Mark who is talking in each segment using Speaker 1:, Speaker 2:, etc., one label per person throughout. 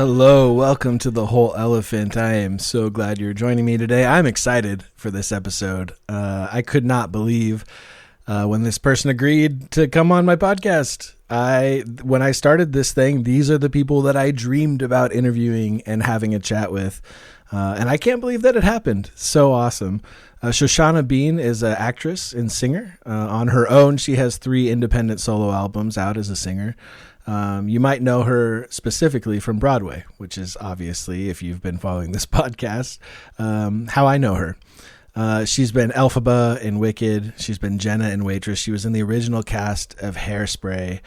Speaker 1: Hello, welcome to The Whole Elephant. I am so glad you're joining me today. I'm excited for this episode. I could not believe when this person agreed to come on my podcast. When I started this thing, these are the people that I dreamed about interviewing and having a chat with. And I can't believe that it happened. So awesome. Shoshana Bean is an actress and singer. On her own, she has 3 independent solo albums out as a singer. You might know her specifically from Broadway, which is obviously, if you've been following this podcast, how I know her. She's been Elphaba in Wicked. She's been Jenna in Waitress. She was in the original cast of Hairspray.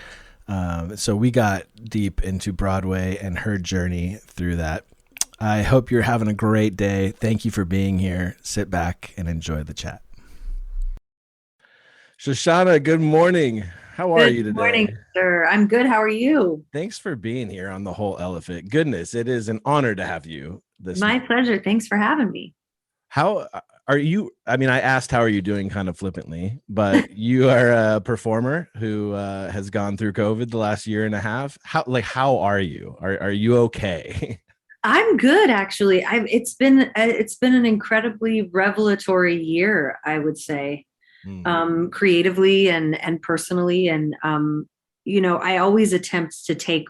Speaker 1: So we got deep into Broadway and her journey through that. I hope you're having a great day. Thank you for being here. Sit back and enjoy the chat. Shoshana, good morning. How are you today? Good
Speaker 2: morning, sir. I'm good. How are you?
Speaker 1: Thanks for being here on The Whole Elephant. Goodness, it is an honor to have you this
Speaker 2: My pleasure. Thanks for having me.
Speaker 1: How are you? I mean, I asked how are you doing kind of flippantly, but you are a performer who has gone through COVID the last year and a half. How are you? Are you okay?
Speaker 2: I'm good, actually. It's been an incredibly revelatory year, I would say. Creatively and personally. And, I always attempt to take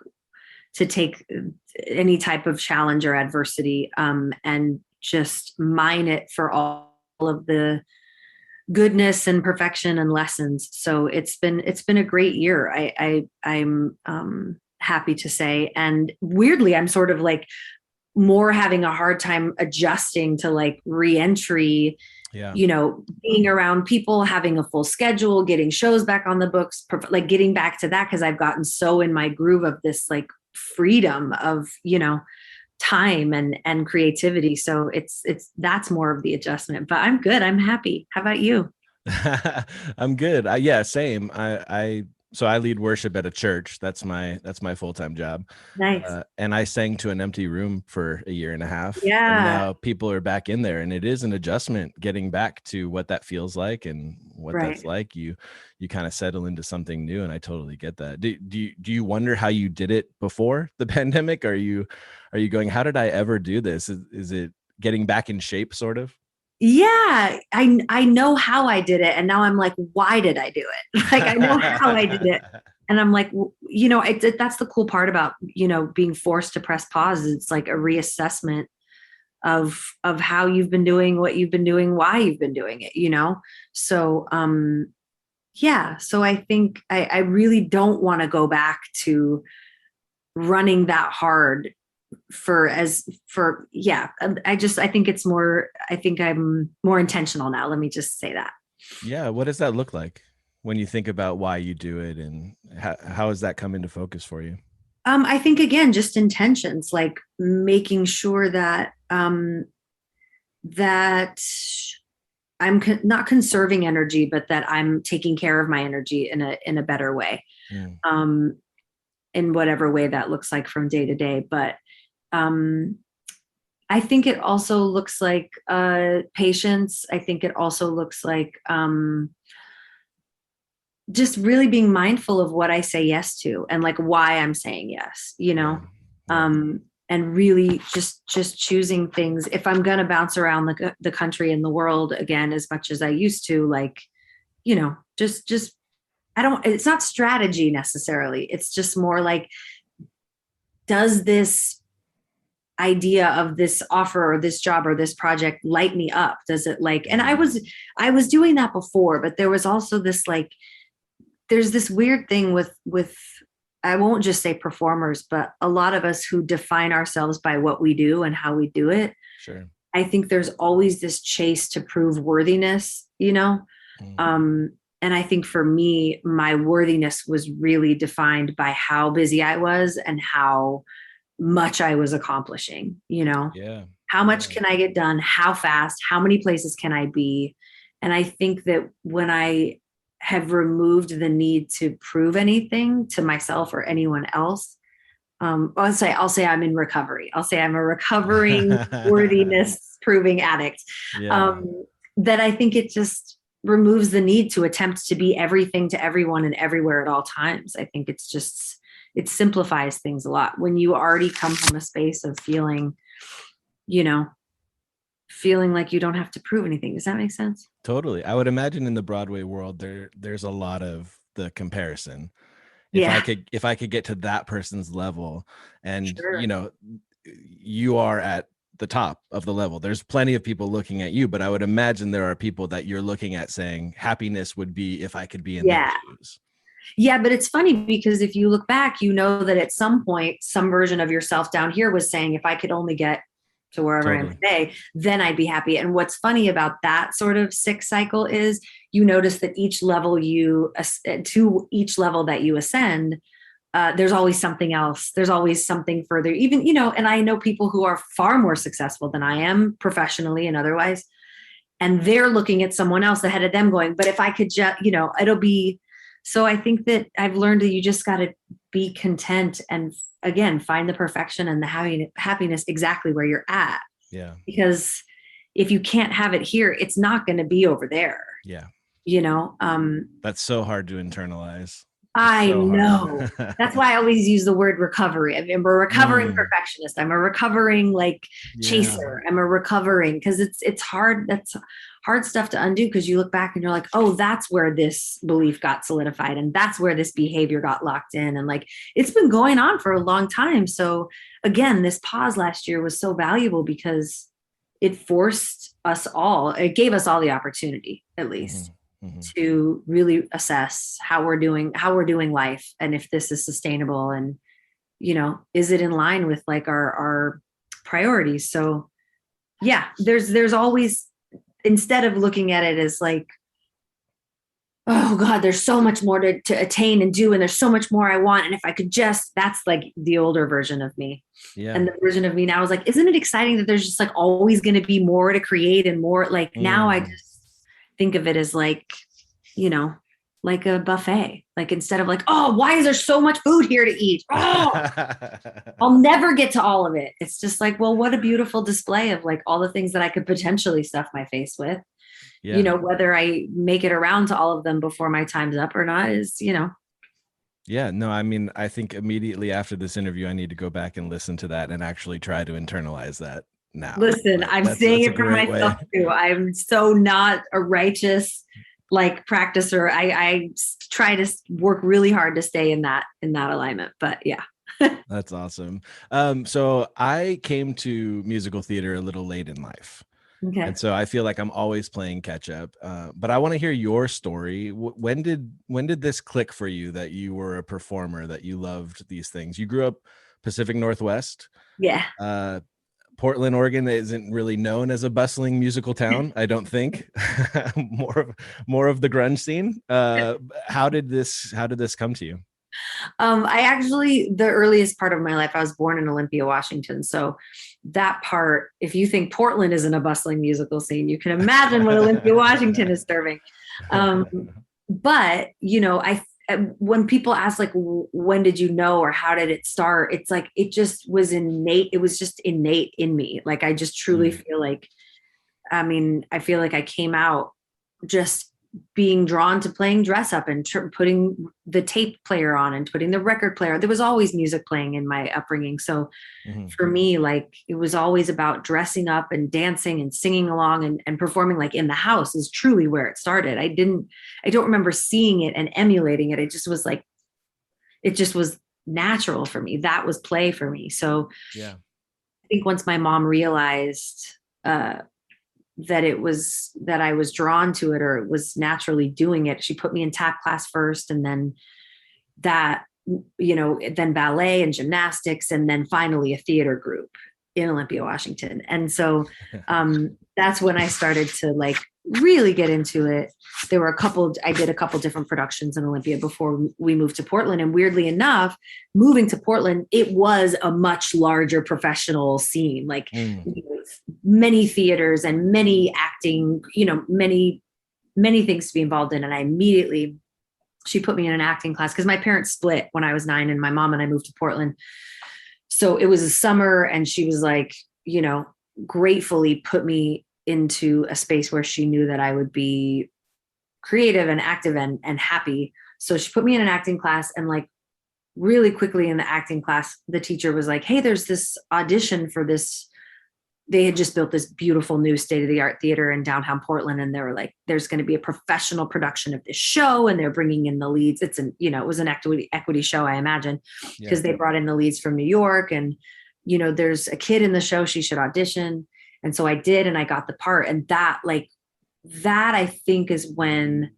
Speaker 2: any type of challenge or adversity, and just mine it for all of the goodness and perfection and lessons. So it's been a great year. I'm happy to say. And weirdly, I'm sort of like more having a hard time adjusting to like reentry. Yeah. Being around people, having a full schedule, getting shows back on the books, like getting back to that, because I've gotten so in my groove of this like freedom of, time and creativity. So that's more of the adjustment, but I'm good. I'm happy. How about you?
Speaker 1: I'm good. Yeah, same. So I lead worship at a church. That's my full-time job.
Speaker 2: Nice.
Speaker 1: And I sang to an empty room for a year and a half.
Speaker 2: Yeah.
Speaker 1: And now people are back in there, and it is an adjustment getting back to what that feels like and what that's like. You kind of settle into something new, and I totally get that. Do you wonder how you did it before the pandemic? Are you going, how did I ever do this? Is it getting back in shape sort of?
Speaker 2: Yeah, I know how I did it. And now I'm like, why did I do it? Like, I know how I did it. And I'm like, that's the cool part about, being forced to press pause. It's like a reassessment of how you've been doing what you've been doing, why you've been doing it, So, so I think I really don't want to go back to running that hard I think I'm more intentional now. Let me just say that.
Speaker 1: Yeah. What does that look like when you think about why you do it, and how has that come into focus for you?
Speaker 2: I think, again, just intentions, like making sure that, that I'm not conserving energy, but that I'm taking care of my energy in a better way. In whatever way that looks like from day to day. But I think it also looks like patience. I think it also looks like just really being mindful of what I say yes to, and like why I'm saying yes, and really just choosing things. If I'm going to bounce around the country and the world again as much as I used to, like, just it's not strategy necessarily. It's just more like, does this idea of this offer or this job or this project light me up? Does it and I was doing that before, but there was also this there's this weird thing with I won't just say performers, but a lot of us who define ourselves by what we do and how we do it.
Speaker 1: Sure.
Speaker 2: I think there's always this chase to prove worthiness, and I think for me, my worthiness was really defined by how busy I was and how much I was accomplishing,
Speaker 1: Yeah.
Speaker 2: How much can I get done? How fast? How many places can I be? And I think that when I have removed the need to prove anything to myself or anyone else, I'll say I'm in recovery. I'll say I'm a recovering worthiness proving addict.
Speaker 1: Yeah.
Speaker 2: That I think it just removes the need to attempt to be everything to everyone and everywhere at all times. I think it's just it simplifies things a lot when you already come from a space of feeling, you know, feeling like you don't have to prove anything. Does that make sense?
Speaker 1: Totally. I would imagine in the Broadway world, there's a lot of the comparison.
Speaker 2: Yeah.
Speaker 1: If I could get to that person's level, and
Speaker 2: Sure.
Speaker 1: you are at the top of the level, there's plenty of people looking at you, but I would imagine there are people that you're looking at saying happiness would be if I could be in their shoes.
Speaker 2: Yeah, but it's funny because if you look back, you know that at some point, some version of yourself down here was saying, if I could only get to wherever I am today, then I'd be happy. And what's funny about that sort of sick cycle is you notice that each level to each level that you ascend, there's always something else. There's always something further, even, and I know people who are far more successful than I am professionally and otherwise, and they're looking at someone else ahead of them going, but if I could just, it'll be. So I think that I've learned that you just got to be content and, again, find the perfection and the happiness exactly where you're at.
Speaker 1: Yeah.
Speaker 2: Because if you can't have it here, it's not going to be over there.
Speaker 1: Yeah.
Speaker 2: That's
Speaker 1: so hard to internalize.
Speaker 2: I know. That's why I always use the word recovery. I'm a recovering perfectionist. I'm a recovering chaser. I'm a recovering, because it's hard. That's hard stuff to undo, because you look back and you're like, oh, that's where this belief got solidified, and that's where this behavior got locked in. And it's been going on for a long time. So again, this pause last year was so valuable because it forced us all, it gave us all the opportunity, at least. To really assess how we're doing life, and if this is sustainable, and is it in line with our priorities. So yeah, there's always, instead of looking at it as oh God, there's so much more to attain and do, and there's so much more I want, and if I could just, that's the older version of me.
Speaker 1: Yeah.
Speaker 2: And the version of me now is isn't it exciting that there's just always going to be more to create, and more now I just think of it as like a buffet, instead of oh, why is there so much food here to eat? Oh, I'll never get to all of it. It's just well, what a beautiful display of all the things that I could potentially stuff my face with. Yeah. Whether I make it around to all of them before my time's up or not is,
Speaker 1: Yeah, no, I mean, I think immediately after this interview, I need to go back and listen to that and actually try to internalize that now.
Speaker 2: Listen, I'm saying it for myself too. I'm so not a righteous practicer. I try to work really hard to stay in that alignment, but yeah.
Speaker 1: That's awesome. So I came to musical theater a little late in life.
Speaker 2: Okay.
Speaker 1: And so I feel like I'm always playing catch up. But I want to hear your story. When did this click for you that you were a performer, that you loved these things? You grew up Pacific Northwest.
Speaker 2: Yeah.
Speaker 1: Portland, Oregon isn't really known as a bustling musical town, I don't think. more of the grunge scene. How did this come to you?
Speaker 2: I actually, the earliest part of my life, I was born in Olympia, Washington. So that part, if you think Portland isn't a bustling musical scene, you can imagine what Olympia, Washington is serving. But, when people ask when did you know, or how did it start? It's it just was innate. It was just innate in me. I just truly feel I feel like I came out just being drawn to playing dress up and putting the tape player on and putting the record player. There was always music playing in my upbringing. So for me, it was always about dressing up and dancing and singing along and performing in the house is truly where it started. I don't remember seeing it and emulating it. It just was it just was natural for me. That was play for me. So
Speaker 1: yeah,
Speaker 2: I think once my mom realized, that I was drawn to it, or it was naturally doing it, she put me in tap class first, and then then ballet and gymnastics, and then finally a theater group in Olympia, Washington. And so that's when I started to really get into it. I did a couple different productions in Olympia before we moved to Portland. And weirdly enough, moving to Portland, it was a much larger professional scene, many theaters and many acting, many things to be involved in. And she put me in an acting class because my parents split when I was 9, and my mom and I moved to Portland. So it was a summer, and she was gratefully put me into a space where she knew that I would be creative and active and happy. So she put me in an acting class, and really quickly in the acting class, the teacher was like, hey, there's this audition for this. They had just built this beautiful new state-of-the-art theater in downtown Portland. And they were like, there's going to be a professional production of this show. And they're bringing in the leads. It's it was an equity show, I imagine, because they brought in the leads from New York. And, there's a kid in the show, she should audition. And so I did, and I got the part. And that I think is when,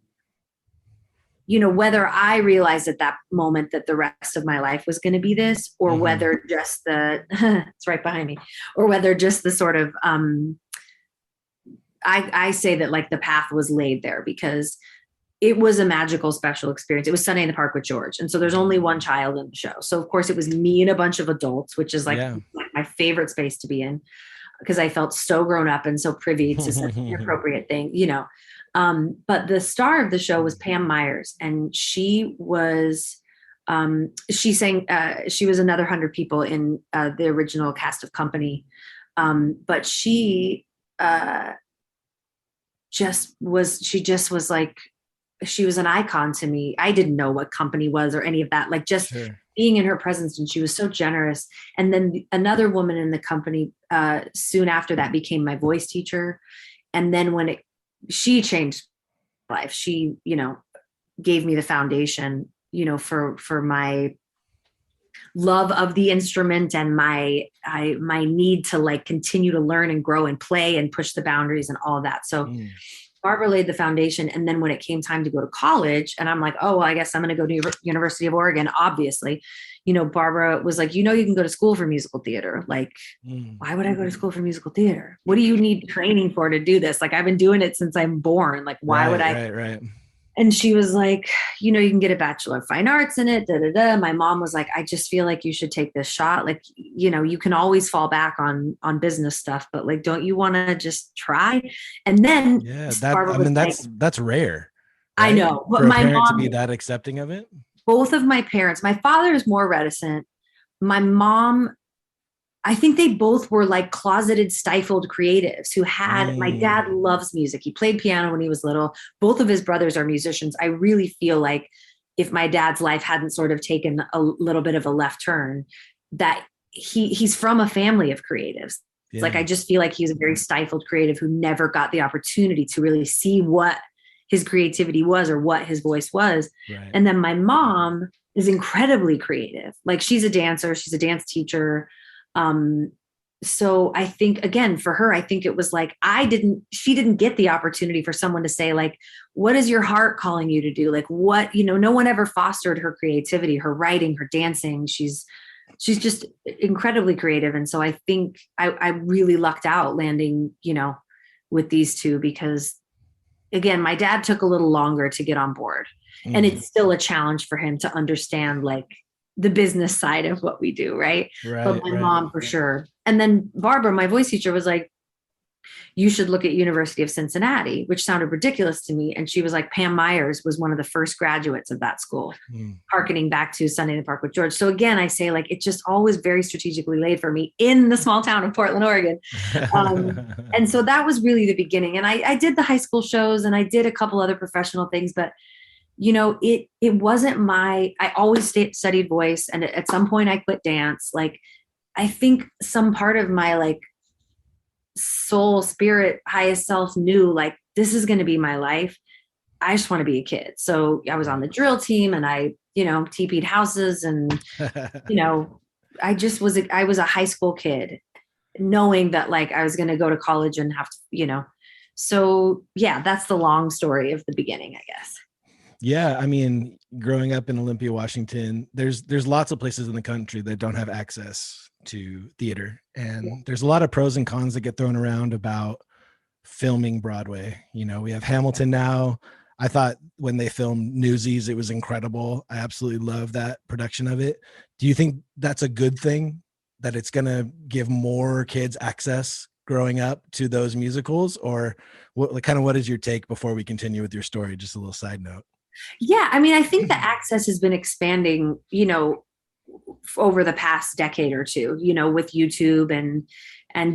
Speaker 2: whether I realized at that moment that the rest of my life was going to be this, or whether just it's right behind me, or whether just the sort of, I say that like the path was laid there because it was a magical, special experience. It was Sunday in the Park with George. And so there's only one child in the show. So of course it was me and a bunch of adults, which is like my favorite space to be in, because I felt so grown up and so privy to such an appropriate thing, but the star of the show was Pam Myers, and she sang, she was another 100 people in the original cast of Company. But she just was like, she was an icon to me. I didn't know what Company was or any of that, like just being in her presence. And she was so generous. And then another woman in the company soon after that became my voice teacher. And then she changed my life. She, gave me the foundation, for my love of the instrument and my need to like continue to learn and grow and play and push the boundaries and all of that. So Barbara laid the foundation. And then when it came time to go to college, and I'm like, oh, well, I guess I'm going to go to University of Oregon, obviously, Barbara was like, you can go to school for musical theater. Like, why would I go to school for musical theater? What do you need training for to do this? Like, I've been doing it since I'm born. Like, why would I?
Speaker 1: Right.
Speaker 2: And she was like, you can get a Bachelor of Fine Arts in it. My mom was like, I just feel like you should take this shot. Like, you can always fall back on business stuff, but like, don't you want to just try? And then
Speaker 1: that's rare.
Speaker 2: Right? I know, but
Speaker 1: for my mom to be that accepting of it.
Speaker 2: Both of my parents, my father is more reticent. My mom, I think they both were like closeted, stifled creatives who had, my dad loves music. He played piano when he was little. Both of his brothers are musicians. I really feel like if my dad's life hadn't sort of taken a little bit of a left turn, that he's from a family of creatives. Yeah. Like, I just feel like he's a very stifled creative who never got the opportunity to really see what his creativity was or what his voice was. Right. And then my mom is incredibly creative. Like, she's a dancer, she's a dance teacher. So I think, again, for her, I think it was like, she didn't get the opportunity for someone to say like, what is your heart calling you to do? Like, what, no one ever fostered her creativity, her writing, her dancing. She's just incredibly creative. And so I think I really lucked out landing, with these two, because again, my dad took a little longer to get on board, and it's still a challenge for him to understand like the business side of what we do. Right. But my mom for sure. And then Barbara, my voice teacher, was like, you should look at University of Cincinnati, which sounded ridiculous to me. And she was like, Pam Myers was one of the first graduates of that school, hearkening back to Sunday in the Park with George. So again, I say like, it just always very strategically laid for me in the small town of Portland, Oregon. And so that was really the beginning. And I did the high school shows, and I did a couple other professional things, but it wasn't I always studied voice. And at some point I quit dance. Like, I think some part of my like soul, spirit, highest self knew like, this is going to be my life. I just want to be a kid. So I was on the drill team, and I, TP'd houses, and, I was a high school kid, knowing that like I was going to go to college and have to, so yeah, that's the long story of the beginning, I guess.
Speaker 1: Yeah. I mean, growing up in Olympia, Washington, there's lots of places in the country that don't have access to theater. And there's a lot of pros and cons that get thrown around about filming Broadway. We have Hamilton now. I thought when they filmed Newsies, it was incredible. I absolutely love that production of it. Do you think that's a good thing, that it's going to give more kids access growing up to those musicals? Or what is your take before we continue with your story? Just a little side note. Yeah.
Speaker 2: I mean, I think the access has been expanding, over the past decade or two, with YouTube I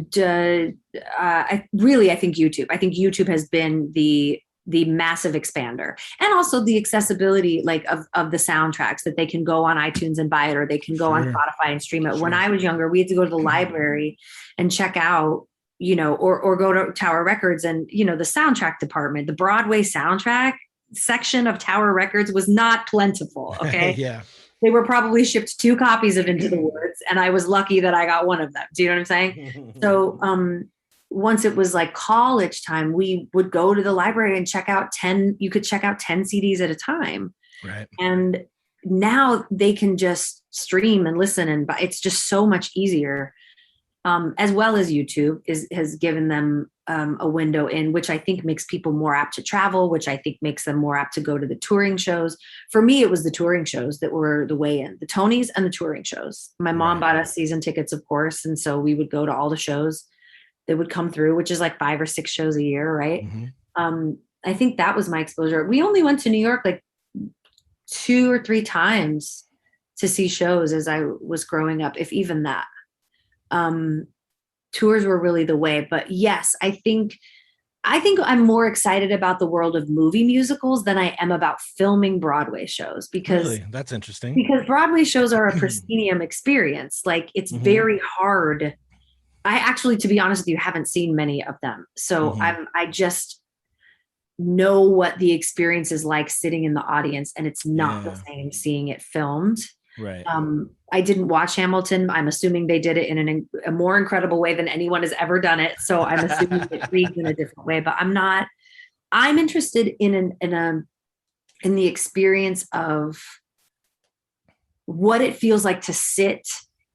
Speaker 2: think YouTube has been the the massive expander, and also the accessibility like of the soundtracks that they can go on iTunes and buy it, or they can go on Spotify and stream it. When I was younger, we had to go to the library and check out, or go to Tower Records, and, the soundtrack department, the Broadway soundtrack section of Tower Records was not plentiful. Okay.
Speaker 1: Yeah.
Speaker 2: They were probably shipped 2 copies of Into the Woods, and I was lucky that I got one of them. Do you know what I'm saying? So once it was like college time, we would go to the library and you could check out 10 CDs at a time.
Speaker 1: Right.
Speaker 2: And now they can just stream and listen, and it's just so much easier. As well as YouTube has given them a window in, which I think makes people more apt to travel, which I think makes them more apt to go to the touring shows. For me, it was the touring shows that were the way in, the Tonys and the touring shows. My mom bought us season tickets, of course. And so we would go to all the shows that would come through, which is like 5 or 6 shows a year. Right. Mm-hmm. I think that was my exposure. We only went to New York like 2 or 3 times to see shows as I was growing up, if even that. Tours were really the way. But yes, I think I'm more excited about the world of movie musicals than I am about filming Broadway shows, because
Speaker 1: really? That's interesting.
Speaker 2: Because Broadway shows are a proscenium experience. Like, it's very hard. I actually, to be honest with you, haven't seen many of them. So I just know what the experience is like sitting in the audience, and it's not the same seeing it filmed.
Speaker 1: Right.
Speaker 2: I didn't watch Hamilton. I'm assuming they did it in a more incredible way than anyone has ever done it. So I'm assuming it reads in a different way, but I'm interested in the experience of what it feels like to sit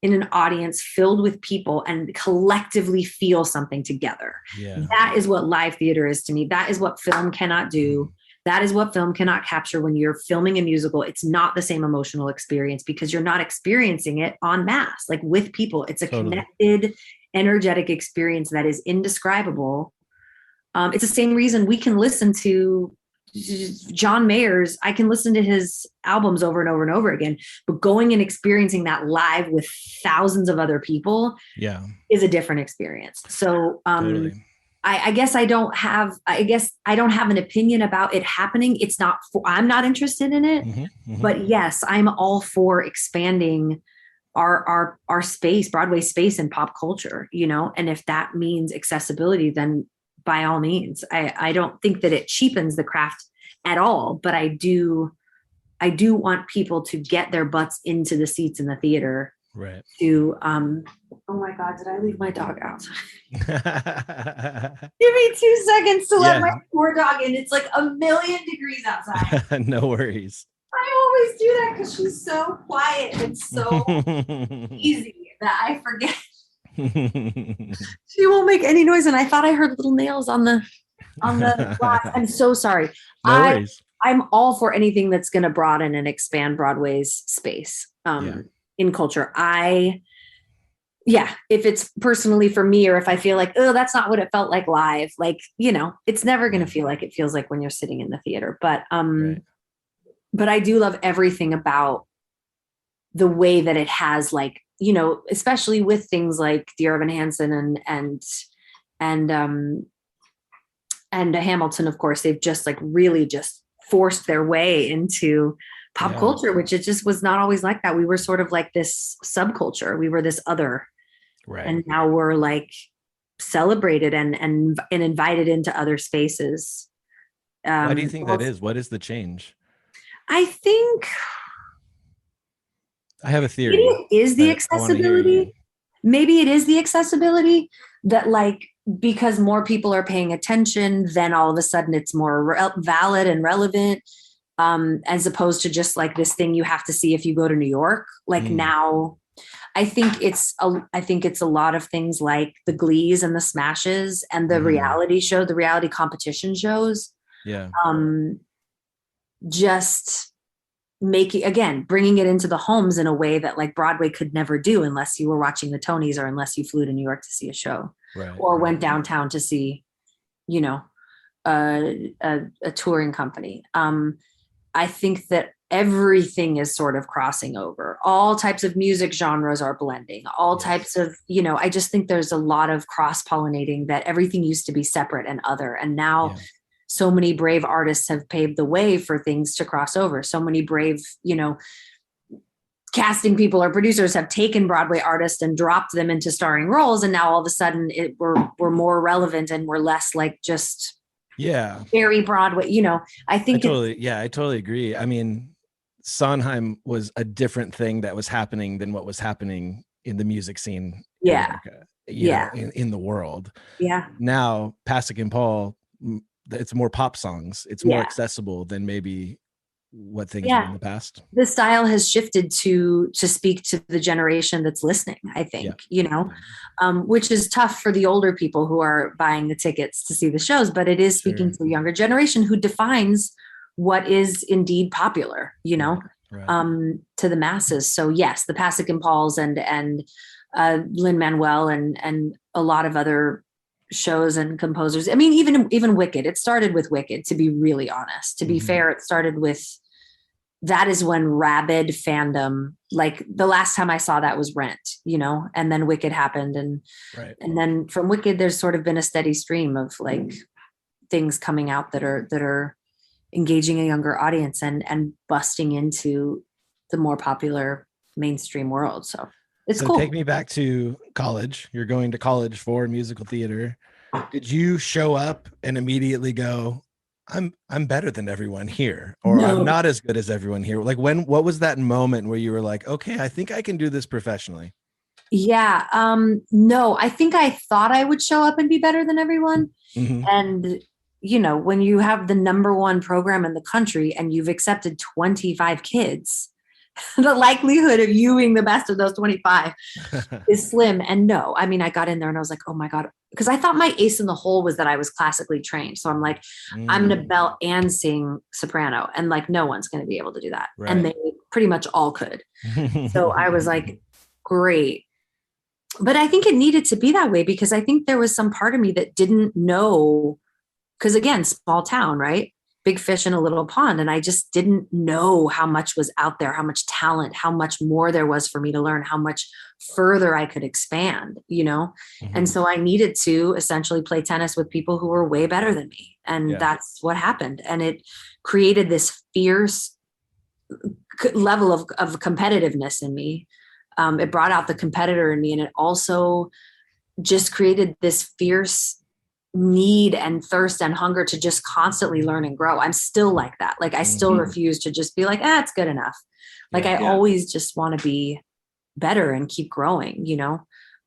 Speaker 2: in an audience filled with people and collectively feel something together. Yeah. That is what live theater is to me. That is what film cannot do. That is what film cannot capture. When you're filming a musical, it's not the same emotional experience, because you're not experiencing it en masse, like with people. It's a connected, energetic experience that is indescribable. It's the same reason we can listen to John Mayer's. I can listen to his albums over and over and over again, but going and experiencing that live with thousands of other people is a different experience. So, I guess I don't have an opinion about it happening. I'm not interested in it, but yes, I'm all for expanding our space, Broadway space, and pop culture, and if that means accessibility, then by all means. I don't think that it cheapens the craft at all, but I do want people to get their butts into the seats in the theater. Right. To oh my God, did I leave my dog out? Give me 2 seconds to let my poor dog in. It's like 1,000,000 degrees outside.
Speaker 1: No worries.
Speaker 2: I always do that because she's so quiet and so easy that I forget. She won't make any noise, and I thought I heard little nails on the glass. I'm so sorry.
Speaker 1: No worries.
Speaker 2: I'm all for anything that's going to broaden and expand Broadway's space. In culture. If it's personally for me, or if I feel like, oh, that's not what it felt like live, like, it's never going to feel like it feels like when you're sitting in the theater. But I do love everything about the way that it has, like, especially with things like Dear Evan Hansen and Hamilton, of course, they've just like really just forced their way into pop culture, which it just was not always like that. We were sort of like this subculture. We were this other, right? And now we're like celebrated and invited into other spaces.
Speaker 1: Why do you think that is? What is the change?
Speaker 2: I think
Speaker 1: I have a theory.
Speaker 2: Maybe it is the accessibility. Maybe it is the accessibility that, like, because more people are paying attention, then all of a sudden it's more valid and relevant. As opposed to just like this thing you have to see if you go to New York. Like now, I think it's a lot of things like the Glees and the Smashes and the reality show, the reality competition shows. Yeah. Just bringing it into the homes in a way that like Broadway could never do unless you were watching the Tonys, or unless you flew to New York to see a show, or went downtown to see, a touring company. I think that everything is sort of crossing over. All types of music genres are blending. All types of, I just think there's a lot of cross-pollinating, that everything used to be separate and other. And now so many brave artists have paved the way for things to cross over. So many brave, casting people or producers have taken Broadway artists and dropped them into starring roles. And now all of a sudden we're more relevant and we're less like just very Broadway, I think
Speaker 1: I totally agree. I mean, Sondheim was a different thing that was happening than what was happening in the music scene in America, in the world.
Speaker 2: Yeah.
Speaker 1: Now, Pasek and Paul, it's more pop songs. It's more accessible than maybe what things were in the past.
Speaker 2: The style has shifted to speak to the generation that's listening, I think, which is tough for the older people who are buying the tickets to see the shows, but it is speaking to a younger generation who defines what is indeed popular, to the masses. So yes, the Pasek and Pauls and Lin-Manuel and a lot of other shows and composers. I mean, even Wicked, it started with Wicked, to be really honest. To be fair, it started with, that is when rabid fandom, like the last time I saw that was Rent, and then Wicked happened. And then from Wicked, there's sort of been a steady stream of like things coming out that are engaging a younger audience and busting into the more popular mainstream world. So it's cool.
Speaker 1: Take me back to college. You're going to college for musical theater. Did you show up and immediately go, I'm better than everyone here, or I'm not as good as everyone here? Like what was that moment where you were like, okay, I think I can do this professionally?
Speaker 2: Yeah. No, I think I thought I would show up and be better than everyone. And when you have the number one program in the country and you've accepted 25 kids, the likelihood of you being the best of those 25 is slim. And no, I mean, I got in there and I was like, oh my God, because I thought my ace in the hole was that I was classically trained. So I'm like, I'm going to belt and sing soprano, and like, no one's going to be able to do that. Right. And they pretty much all could. So I was like, great. But I think it needed to be that way because I think there was some part of me that didn't know, because again, small town, right? Big fish in a little pond. And I just didn't know how much was out there, how much talent, how much more there was for me to learn, how much further I could expand, And so I needed to essentially play tennis with people who were way better than me. And that's what happened. And it created this fierce level of competitiveness in me. It brought out the competitor in me. And it also just created this fierce need and thirst and hunger to just constantly learn and grow. I'm still like that. Like I still refuse to just be like, it's good enough. Like I always just want to be better and keep growing,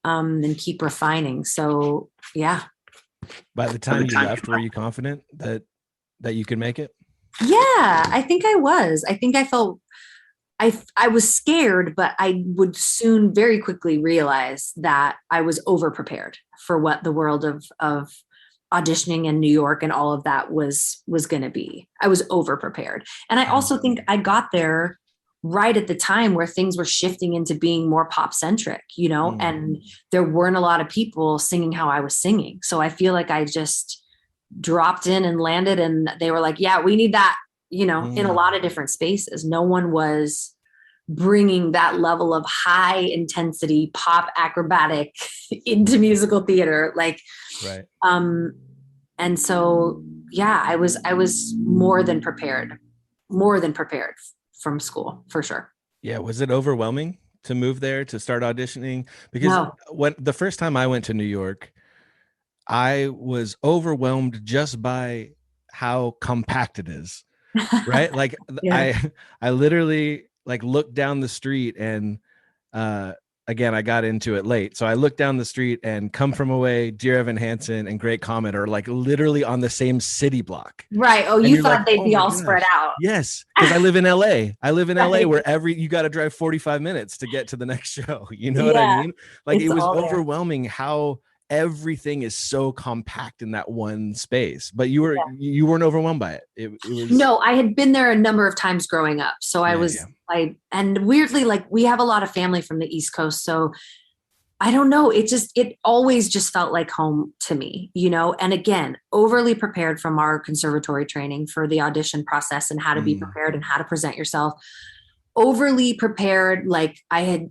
Speaker 2: and keep refining. So yeah.
Speaker 1: By the time you left, were you confident that you could make it?
Speaker 2: Yeah, I think I was. I think I felt I was scared, but I would soon very quickly realize that I was over prepared for what the world of auditioning in New York and all of that was going to be. I was over prepared. And I also think I got there right at the time where things were shifting into being more pop centric, and there weren't a lot of people singing how I was singing. So I feel like I just dropped in and landed, and they were like, yeah, we need that, in a lot of different spaces. No one was bringing that level of high intensity pop acrobatic into musical theater. Like,
Speaker 1: right.
Speaker 2: And so, yeah, I was more than prepared from school, for sure.
Speaker 1: Yeah. Was it overwhelming to move there, to start auditioning? Because when the first time I went to New York, I was overwhelmed just by how compact it is. Right. Like I literally like looked down the street and, again, I got into it late. So I looked down the street and Come From Away, Dear Evan Hansen, and Great Comet are like literally on the same city block.
Speaker 2: Right. Oh, you thought they'd be all spread out.
Speaker 1: Yes. Because I live in LA. LA where you got to drive 45 minutes to get to the next show. You know what I mean? Like it was overwhelming how everything is so compact in that one space. But you weren't overwhelmed by it. It was. No,
Speaker 2: I had been there a number of times growing up. So and weirdly, like we have a lot of family from the East Coast. So I don't know. It always just felt like home to me, and again, overly prepared from our conservatory training for the audition process and how to be prepared and how to present yourself. Overly prepared. Like I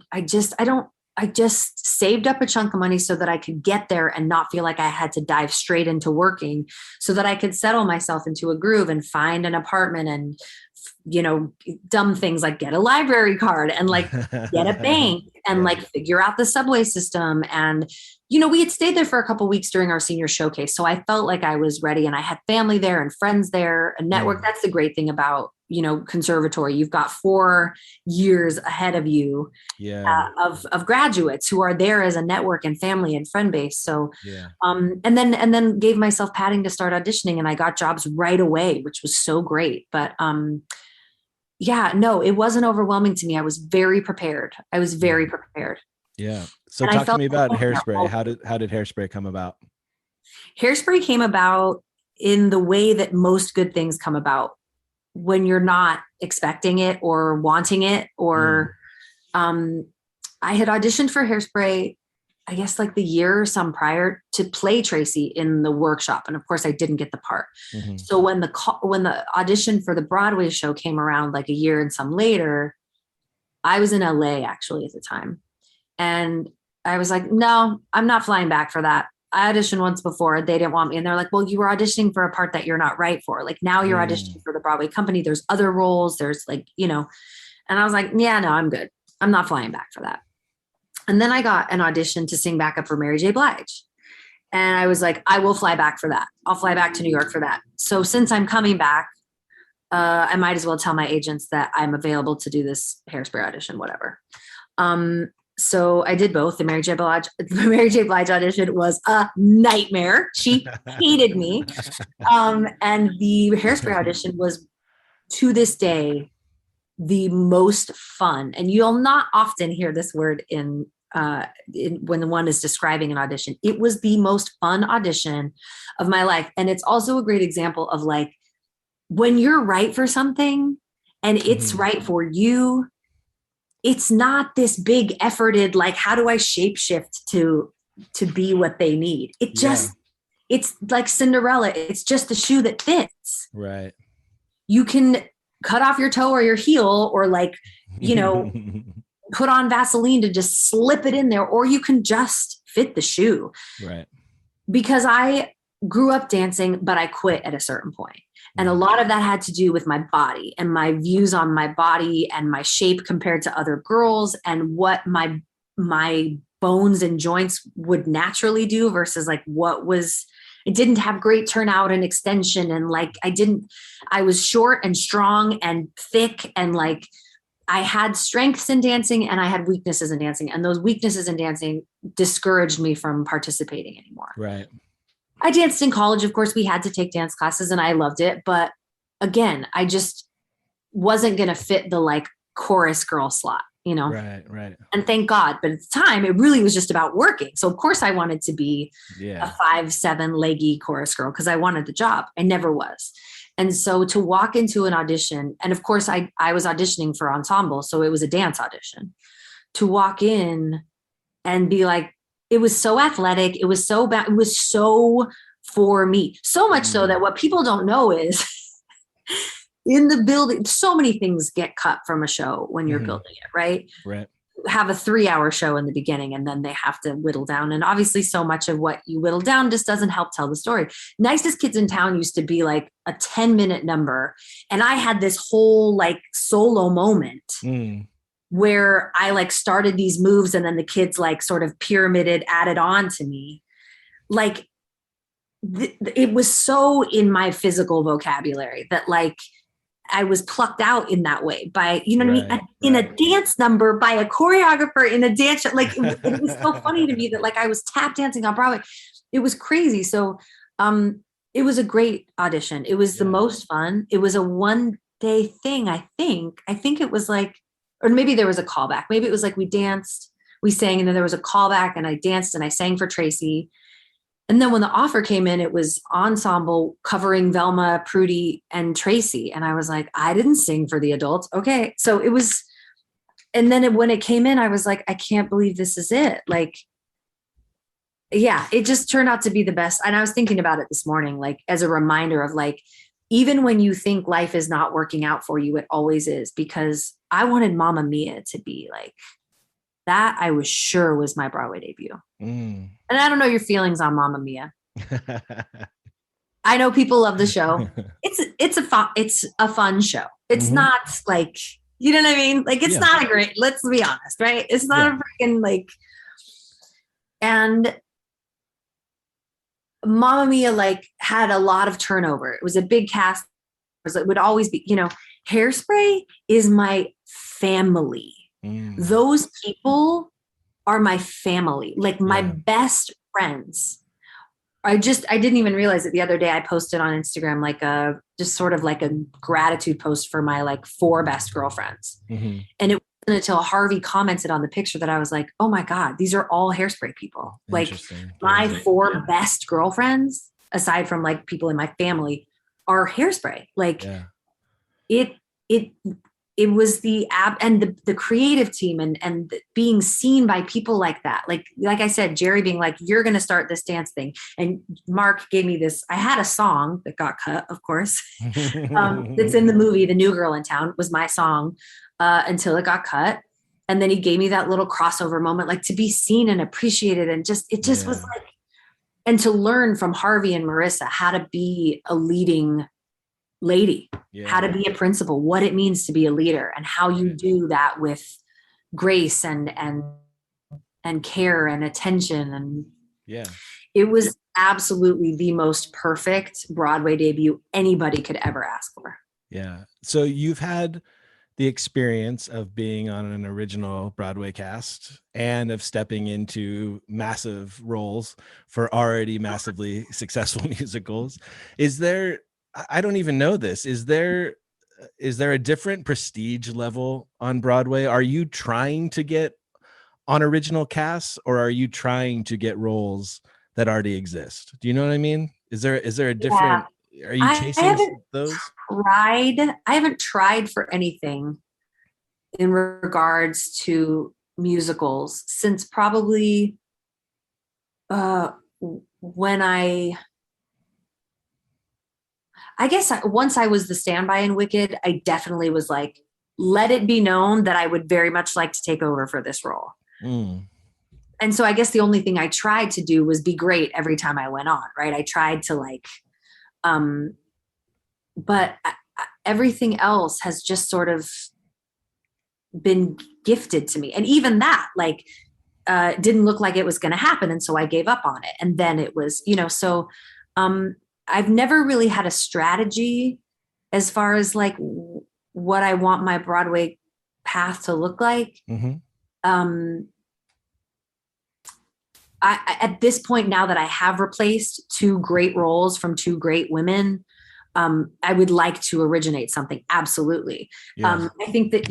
Speaker 2: I just saved up a chunk of money so that I could get there and not feel like I had to dive straight into working, so that I could settle myself into a groove and find an apartment and, dumb things like get a library card and like get a bank and like figure out the subway system. And, we had stayed there for a couple of weeks during our senior showcase. So I felt like I was ready, and I had family there and friends there, a network. That's the great thing about, conservatory. You've got 4 years ahead of you of graduates who are there as a network and family and friend base. So, and then gave myself padding to start auditioning, and I got jobs right away, which was so great. But, it wasn't overwhelming to me. I was very prepared.
Speaker 1: Yeah. So
Speaker 2: and
Speaker 1: talk to me about Hairspray. How did Hairspray come about?
Speaker 2: Hairspray came about in the way that most good things come about, when you're not expecting it or wanting it, or I had auditioned for Hairspray, I guess like the year or some prior, to play Tracy in the workshop. And of course I didn't get the part. So when the audition for the Broadway show came around like a year and some later, I was in LA actually at the time. And I was like, no, I'm not flying back for that. I auditioned once before. They didn't want me. And they're like, well, you were auditioning for a part that you're not right for. Like now you're auditioning for the Broadway company. There's other roles. There's like, and I was like, yeah, no, I'm good. I'm not flying back for that. And then I got an audition to sing backup for Mary J. Blige. And I was like, I will fly back for that. I'll fly back to New York for that. So since I'm coming back, I might as well tell my agents that I'm available to do this Hairspray audition, whatever. So I did both. The Mary J. Blige audition was a nightmare. She hated me. And the Hairspray audition was, to this day, the most fun. And you'll not often hear this word in when one is describing an audition. It was the most fun audition of my life. And it's also a great example of like, when you're right for something and it's right for you, it's not this big efforted, like, how do I shapeshift to be what they need? It just, it's like Cinderella. It's just the shoe that fits.
Speaker 1: Right.
Speaker 2: You can cut off your toe or your heel, or like, put on Vaseline to just slip it in there, or you can just fit the shoe.
Speaker 1: Right.
Speaker 2: Because I grew up dancing, but I quit at a certain point. And a lot of that had to do with my body and my views on my body and my shape compared to other girls, and what my bones and joints would naturally do versus like it didn't have great turnout and extension. And like, I was short and strong and thick, and like I had strengths in dancing and I had weaknesses in dancing, and those weaknesses in dancing discouraged me from participating anymore.
Speaker 1: Right.
Speaker 2: I danced in college. Of course, we had to take dance classes and I loved it. But again, I just wasn't going to fit the like chorus girl slot,
Speaker 1: Right.
Speaker 2: And thank God. But at the time, it really was just about working. So of course I wanted to be a 5'7" leggy chorus girl because I wanted the job. I never was. And so to walk into an audition, and of course I was auditioning for ensemble, so it was a dance audition. To walk in and be like, it was so athletic. It was so bad. It was so for me. So much so that what people don't know is in the building, so many things get cut from a show when you're building it, right?
Speaker 1: Right.
Speaker 2: Have a 3-hour show in the beginning, and then they have to whittle down. And obviously so much of what you whittle down just doesn't help tell the story. Nicest Kids in Town used to be like a 10-minute number. And I had this whole like solo moment where I like started these moves, and then the kids like sort of pyramided, added on to me. Like it was so in my physical vocabulary that like I was plucked out in that way by, what I mean? In a dance number by a choreographer in a dance show. Like it was so funny to me that like I was tap dancing on Broadway. It was crazy. So it was a great audition. It was the most fun. It was a one-day thing, I think. I think it was like, or maybe there was a callback. Maybe it was like we danced, we sang, and then there was a callback, and I danced and I sang for Tracy. And then when the offer came in, it was ensemble covering Velma, Prudy, and Tracy. And I was like, I didn't sing for the adults. Okay. So it was, and then when it came in, I was like, I can't believe this is it. Like, yeah, it just turned out to be the best. And I was thinking about it this morning, like as a reminder of like, even when you think life is not working out for you, it always is, because I wanted Mamma Mia to be like that I was sure was my Broadway debut.
Speaker 1: Mm.
Speaker 2: And I don't know your feelings on Mamma Mia. I know people love the show. It's a fun show. It's not like, you know what I mean? Like, it's not a great, let's be honest, right? It's not a freaking like, and Mamma Mia like had a lot of turnover. It was a big cast. It would always be, Hairspray is my family. Those people are my family, like my best friends. I didn't even realize it the other day. I posted on Instagram, like just sort of like a gratitude post for my like 4 best girlfriends. And it wasn't until Harvey commented on the picture that I was like, oh my God, these are all Hairspray people. Like my 4 best girlfriends, aside from like people in my family, are Hairspray. Like it was the and the creative team and being seen by people like that. Like I said, Jerry being like, you're going to start this dance thing. And Mark gave me this, I had a song that got cut, of course. That's in the movie, The New Girl in Town was my song until it got cut. And then he gave me that little crossover moment, like to be seen and appreciated. And it just was like, and to learn from Harvey and Marissa how to be a leading lady, how to be a principal, what it means to be a leader, and how you do that with grace and care and attention. And it was absolutely the most perfect Broadway debut anybody could ever ask for.
Speaker 1: Yeah. So you've had the experience of being on an original Broadway cast and of stepping into massive roles for already massively successful musicals. I don't even know this. Is there a different prestige level on Broadway? Are you trying to get on original casts, or are you trying to get roles that already exist? Do you know what I mean? Is there a different, are you chasing those?
Speaker 2: I haven't tried for anything in regards to musicals since probably when I guess once I was the standby in Wicked, I definitely was like, let it be known that I would very much like to take over for this role. And so I guess the only thing I tried to do was be great every time I went on, right? I tried to like, but everything else has just sort of been gifted to me. And even that, like, didn't look like it was going to happen. And so I gave up on it. And then it was, so, I've never really had a strategy as far as like what I want my Broadway path to look like. At this point, now that I have replaced 2 great roles from 2 great women, I would like to originate something. Absolutely. I think that,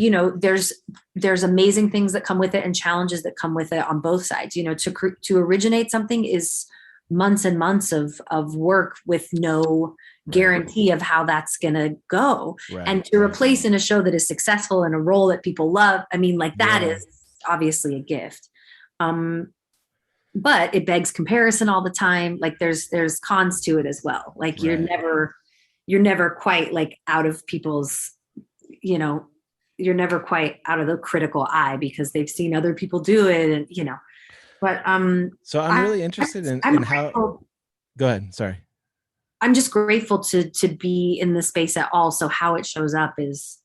Speaker 2: there's amazing things that come with it and challenges that come with it on both sides. To originate something is months and months of work with no guarantee of how that's going to go. And to replace in a show that is successful in a role that people love, I mean, like that is obviously a gift. But it begs comparison all the time. Like there's cons to it as well. Like you're never quite like out of people's, you're never quite out of the critical eye because they've seen other people do it. And, but
Speaker 1: so I'm really interested in how, go ahead. Sorry.
Speaker 2: I'm just grateful to be in the space at all. So how it shows up is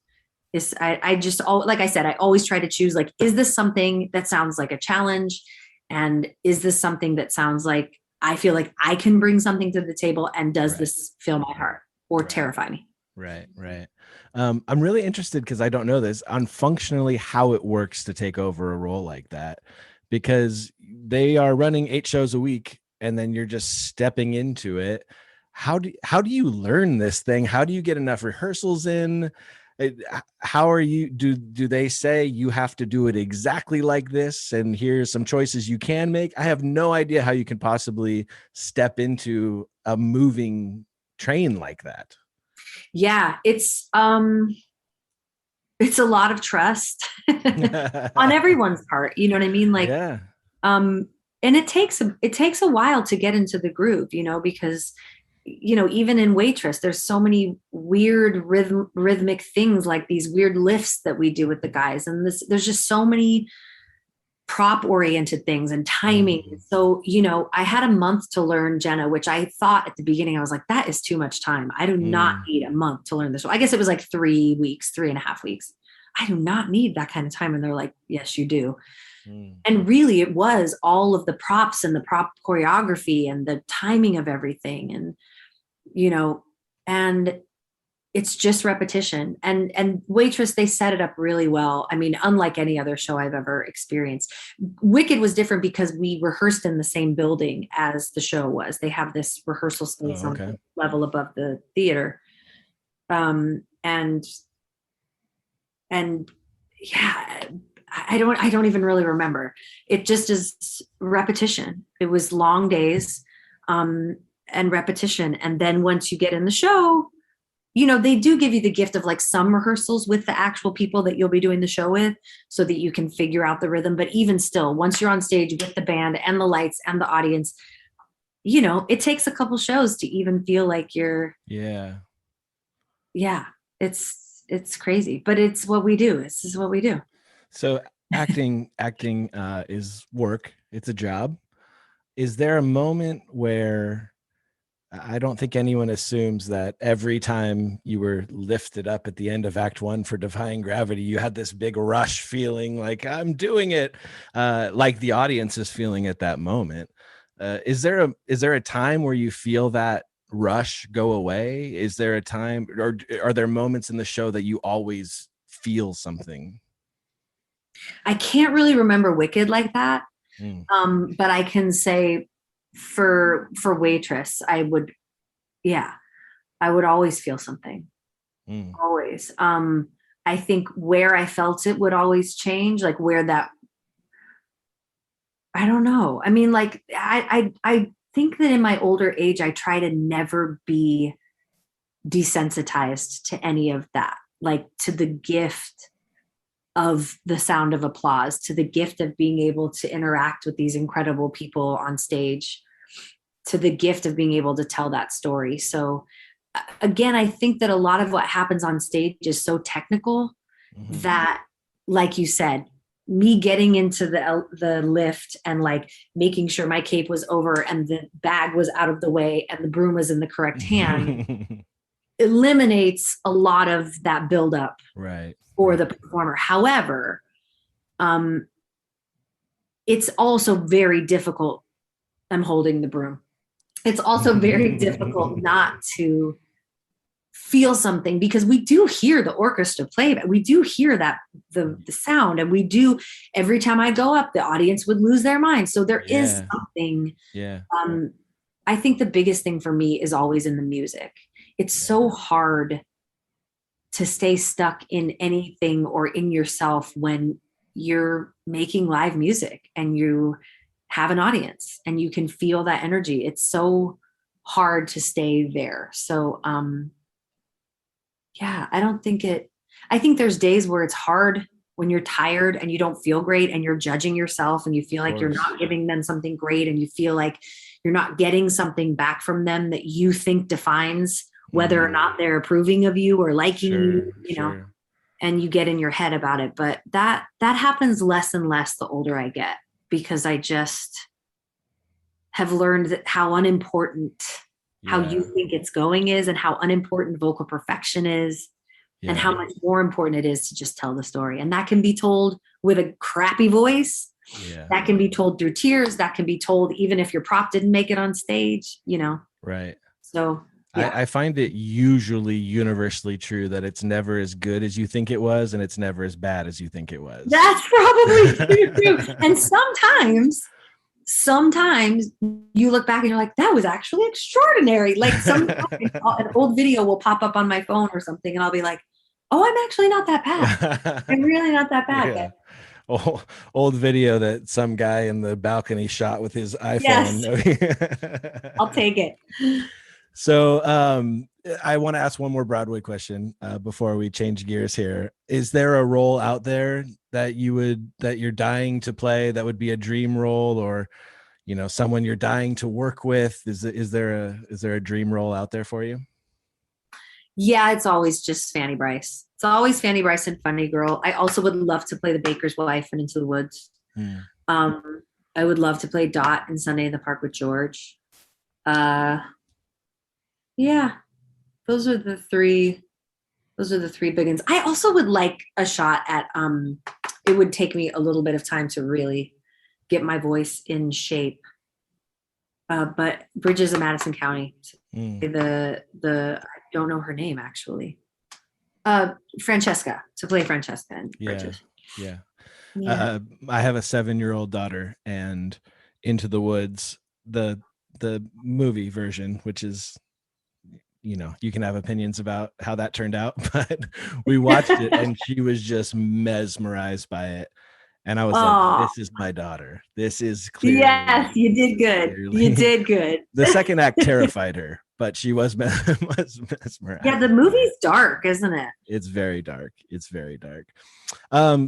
Speaker 2: I just, like I said, I always try to choose, like, is this something that sounds like a challenge? And is this something that sounds like I feel like I can bring something to the table? And does this fill my heart or terrify me?
Speaker 1: Right. I'm really interested, because I don't know this, on functionally how it works to take over a role like that, because they are running 8 shows a week and then you're just stepping into it. How do you learn this thing? How do you get enough rehearsals in? How are you, do they say you have to do it exactly like this and here's some choices you can make? I have no idea how you can possibly step into a moving train like that.
Speaker 2: Yeah, it's a lot of trust on everyone's part. You know what I mean? Like, and it takes a while to get into the groove, because, even in Waitress, there's so many weird rhythmic things, like these weird lifts that we do with the guys. And there's just so many prop oriented things and timing. So, you know, I had a month to learn Jenna, which I thought at the beginning, I was like, that is too much time. I do not need a month to learn this. I guess it was like 3 weeks, 3.5 weeks. I do not need that kind of time. And they're like, yes, you do. And really it was all of the props and the prop choreography and the timing of everything. And, you know, and it's just repetition. And Waitress, they set it up really well. I mean, unlike any other show I've ever experienced. Wicked was different because we rehearsed in the same building as the show was. They have this rehearsal space on the level above the theater. And yeah, I don't even really remember. It just is repetition. It was long days, and repetition. And then once you get in the show, you know, they do give you the gift of like some rehearsals with the actual people that you'll be doing the show with so that you can figure out the rhythm. But even still, once you're on stage with the band and the lights and the audience, you know, it takes a couple shows to even feel like you're. Yeah. It's crazy, but it's what we do. This is what we do.
Speaker 1: So acting is work. It's a job. Is there a moment where, I don't think anyone assumes that every time you were lifted up at the end of Act 1 for Defying Gravity, you had this big rush feeling like I'm doing it, like the audience is feeling at that moment. Is there a time where you feel that rush go away? Is there a time, or are there moments in the show that you always feel something?
Speaker 2: I can't really remember Wicked like that. But I can say for Waitress, I would always feel something. Always. I think where I felt it would always change, like where that, I don't know. I mean, like I think that in my older age, I try to never be desensitized to any of that, like to the gift of the sound of applause, to the gift of being able to interact with these incredible people on stage, to the gift of being able to tell that story. So again, I think that a lot of what happens on stage is so technical that, like you said, me getting into the lift and like making sure my cape was over and the bag was out of the way and the broom was in the correct hand eliminates a lot of that buildup for the performer. However, it's also very difficult. I'm holding the broom. It's also very difficult not to feel something, because we do hear the orchestra play, but we do hear that the sound, and we do, every time I go up, the audience would lose their mind. So there is something. I think the biggest thing for me is always in the music. It's so hard to stay stuck in anything or in yourself when you're making live music and you have an audience and you can feel that energy. It's so hard to stay there. So, I think there's days where it's hard when you're tired and you don't feel great and you're judging yourself and you feel like you're not giving them something great and you feel like you're not getting something back from them that you think defines whether or not they're approving of you or liking you know, and you get in your head about it. But that happens less and less the older I get, because I just have learned that how unimportant how you think it's going is, and how unimportant vocal perfection is, and how much more important it is to just tell the story. And that can be told with a crappy voice. That can be told through tears. That can be told even if your prop didn't make it on stage, you know? So I
Speaker 1: find it usually universally true that it's never as good as you think it was, and it's never as bad as you think it was.
Speaker 2: That's probably true. And sometimes you look back and you're like, that was actually extraordinary. Like sometimes an old video will pop up on my phone or something, and I'll be like, oh, I'm actually not that bad. I'm really not that bad.
Speaker 1: Old video that some guy in the balcony shot with his iPhone.
Speaker 2: I'll take it.
Speaker 1: So I want to ask one more Broadway question before we change gears here. Is there a role out there that you're dying to play that would be a dream role, or, you know, someone you're dying to work with? Is there a dream role out there for you?
Speaker 2: Yeah, it's always just Fanny Bryce. It's always Fanny Bryce and Funny Girl. I also would love to play the baker's wife in Into the Woods. I would love to play Dot in Sunday in the Park with George. Uh, yeah, those are the three. Those are the three big ones. I also would like a shot at. It would take me a little bit of time to really get my voice in shape. But Bridges of Madison County. I don't know her name actually. Francesca, to play Francesca in Bridges.
Speaker 1: Yeah.
Speaker 2: Yeah.
Speaker 1: I have a 7-year-old daughter, and Into the Woods, the movie version, which is, you can have opinions about how that turned out, but we watched it and she was just mesmerized by it. And I was like, this is my daughter. This is clearly.
Speaker 2: Yes, you did good. You did good.
Speaker 1: The second act terrified her, but she was mesmerized.
Speaker 2: Yeah, the movie's dark, isn't it?
Speaker 1: It's very dark. It's very dark.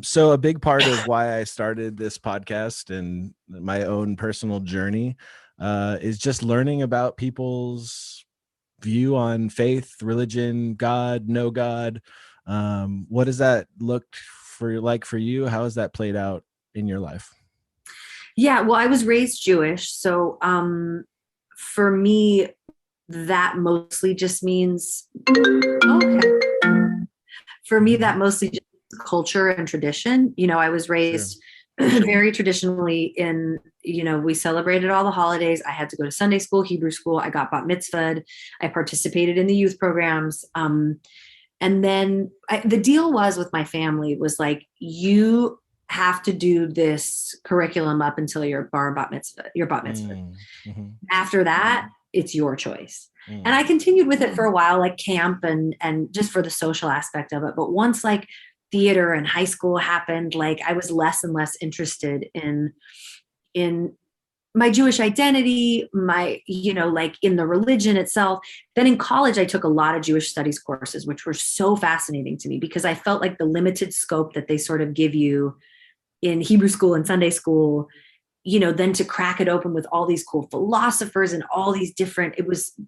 Speaker 1: So a big part of why I started this podcast and my own personal journey is just learning about people's view on faith, religion, God, no God. What does that look for you? How has that played out in your life?
Speaker 2: Yeah, well, I was raised Jewish, so for me, that mostly just means for me that mostly just culture and tradition. I was raised very traditionally in, we celebrated all the holidays. I had to go to Sunday school, Hebrew school. I got bat mitzvahed. I participated in the youth programs. And then the deal was with my family was like, you have to do this curriculum up until your bat mitzvah. Mm-hmm. After that, it's your choice. And I continued with it for a while, like camp and just for the social aspect of it. But once like theater and high school happened, like I was less and less interested in my Jewish identity, my, like in the religion itself. Then in college, I took a lot of Jewish studies courses, which were so fascinating to me because I felt like the limited scope that they sort of give you in Hebrew school and Sunday school, then to crack it open with all these cool philosophers and all these different,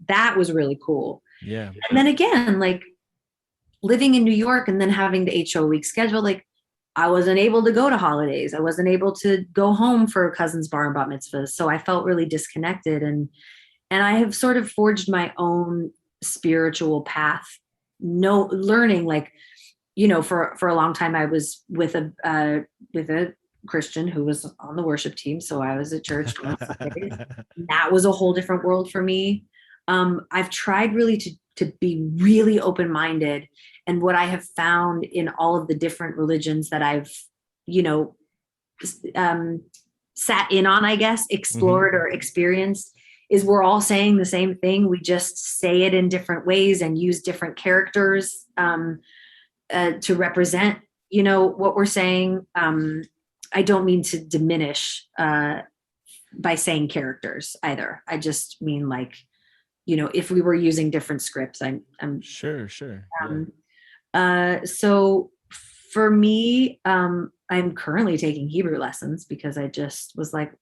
Speaker 2: that was really cool.
Speaker 1: Yeah.
Speaker 2: And then again, like living in New York and then having the HO week schedule, like I wasn't able to go to holidays. I wasn't able to go home for cousin's bar and bat mitzvahs. So I felt really disconnected. And I have sort of forged my own spiritual path, learning like, for a long time, I was with a Christian who was on the worship team. So I was at church. That was a whole different world for me. I've tried really to be really open-minded. And what I have found in all of the different religions that I've, sat in on, I guess, explored or experienced, is we're all saying the same thing. We just say it in different ways and use different characters to represent, what we're saying. I don't mean to diminish by saying characters either. I just mean like, if we were using different scripts, I'm
Speaker 1: sure.
Speaker 2: So for me, I'm currently taking Hebrew lessons because I just was like,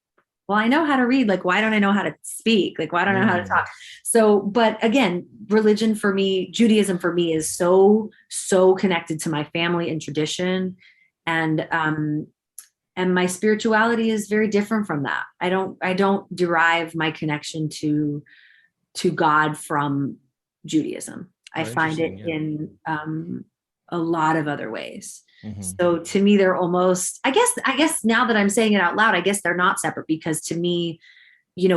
Speaker 2: well, I know how to read. Like, why don't I know how to speak? Like, why don't I know how to talk? So, but again, religion for me, Judaism for me is so connected to my family and tradition. And my spirituality is very different from that. I don't derive my connection to God from Judaism. I find it in a lot of other ways. Mm-hmm. So to me, they're almost, I guess now that I'm saying it out loud, I guess they're not separate because to me,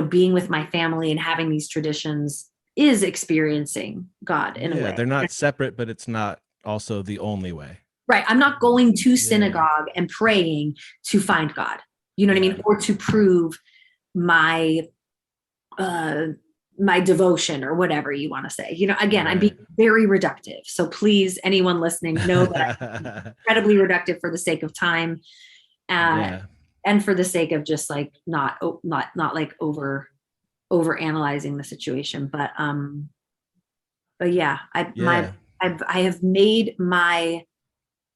Speaker 2: being with my family and having these traditions is experiencing God in a way.
Speaker 1: They're not separate, but it's not also the only way.
Speaker 2: Right. I'm not going to synagogue and praying to find God, you know what I mean? Or to prove my devotion or whatever you want to say. Again, I'm being very reductive. So please, anyone listening, know that I'm incredibly reductive for the sake of time and for the sake of just like not like over analyzing the situation. But yeah, I have made my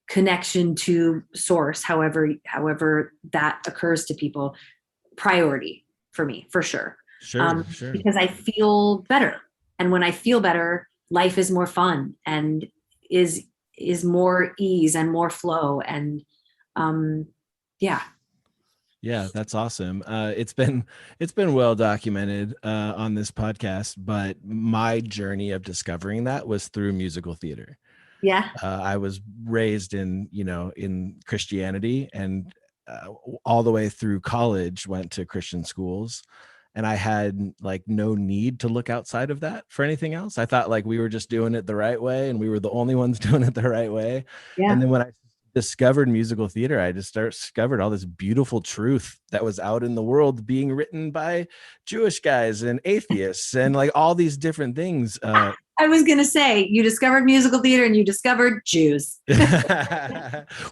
Speaker 2: connection to source, however that occurs to people, priority for me, for sure.
Speaker 1: Sure.
Speaker 2: Because I feel better. And when I feel better, life is more fun and is more ease and more flow. And
Speaker 1: Yeah, that's awesome. It's been well documented on this podcast, but my journey of discovering that was through musical theater.
Speaker 2: Yeah.
Speaker 1: I was raised in Christianity, and all the way through college went to Christian schools, and I had like no need to look outside of that for anything else. I thought like we were just doing it the right way, and we were the only ones doing it the right way.
Speaker 2: Yeah.
Speaker 1: And then when I discovered musical theater, I just discovered all this beautiful truth that was out in the world being written by Jewish guys and atheists and like all these different things.
Speaker 2: I was going to say, you discovered musical theater and you discovered Jews.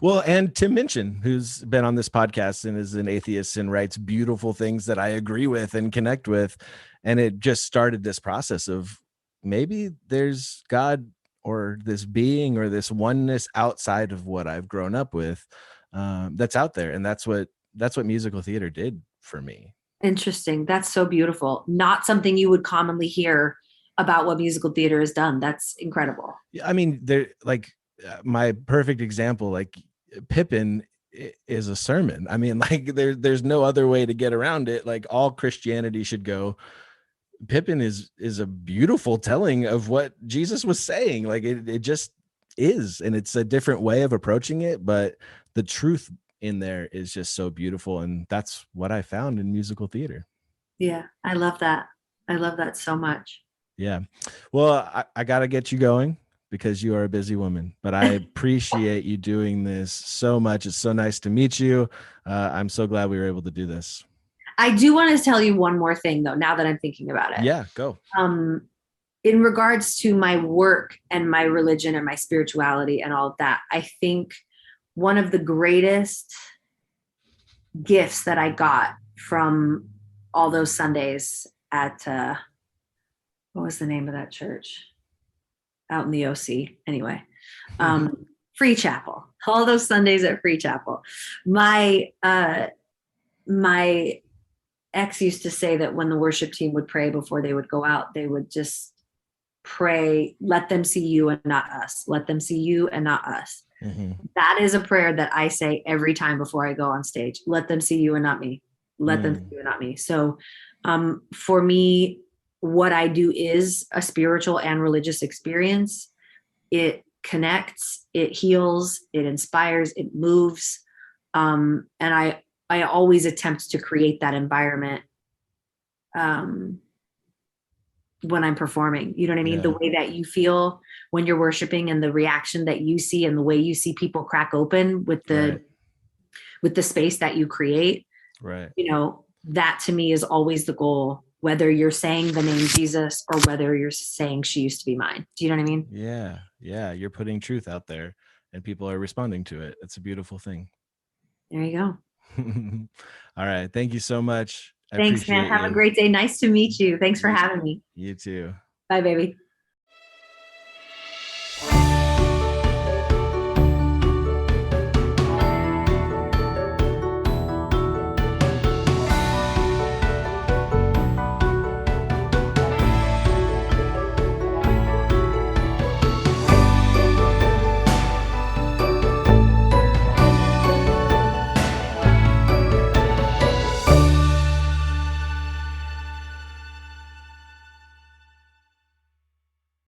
Speaker 1: Well, and Tim Minchin, who's been on this podcast and is an atheist and writes beautiful things that I agree with and connect with. And it just started this process of maybe there's God or this being or this oneness outside of what I've grown up with, that's out there. And that's what musical theater did for me.
Speaker 2: Interesting. That's so beautiful. Not something you would commonly hear about what musical theater has done. That's incredible.
Speaker 1: Yeah, I mean, there like my perfect example, like Pippin is a sermon. I mean, like there's no other way to get around it. Like all Christianity should go. Pippin is a beautiful telling of what Jesus was saying. Like it just is, and it's a different way of approaching it, but the truth in there is just so beautiful, and that's what I found in musical theater.
Speaker 2: Yeah, I love that. I love that so much.
Speaker 1: Yeah. Well, I got to get you going because you are a busy woman, but I appreciate you doing this so much. It's so nice to meet you. I'm so glad we were able to do this.
Speaker 2: I do want to tell you one more thing, though, now that I'm thinking about it.
Speaker 1: Yeah, go.
Speaker 2: In regards to my work and my religion and my spirituality and all of that, I think one of the greatest gifts that I got from all those Sundays at, what was the name of that church? Out in the OC. Anyway, Free Chapel. All those Sundays at Free Chapel. My ex used to say that when the worship team would pray before they would go out, they would just pray, let them see you and not us. Let them see you and not us. Mm-hmm. That is a prayer that I say every time before I go on stage. Let them see you and not me. Let them see you and not me. So for me, what I do is a spiritual and religious experience. It connects, it heals, it inspires, it moves. And I always attempt to create that environment when I'm performing. You know what I mean? Yeah. The way that you feel when you're worshiping and the reaction that you see and the way you see people crack open with the space that you create.
Speaker 1: Right.
Speaker 2: You know, that to me is always the goal, whether you're saying the name Jesus or whether you're saying she used to be mine. Do you know what I mean?
Speaker 1: Yeah. Yeah. You're putting truth out there and people are responding to it. It's a beautiful thing.
Speaker 2: There you go.
Speaker 1: All right. Thank you so much.
Speaker 2: Thanks, man. Have a great day. Nice to meet you. Thanks for having me.
Speaker 1: You too.
Speaker 2: Bye, baby.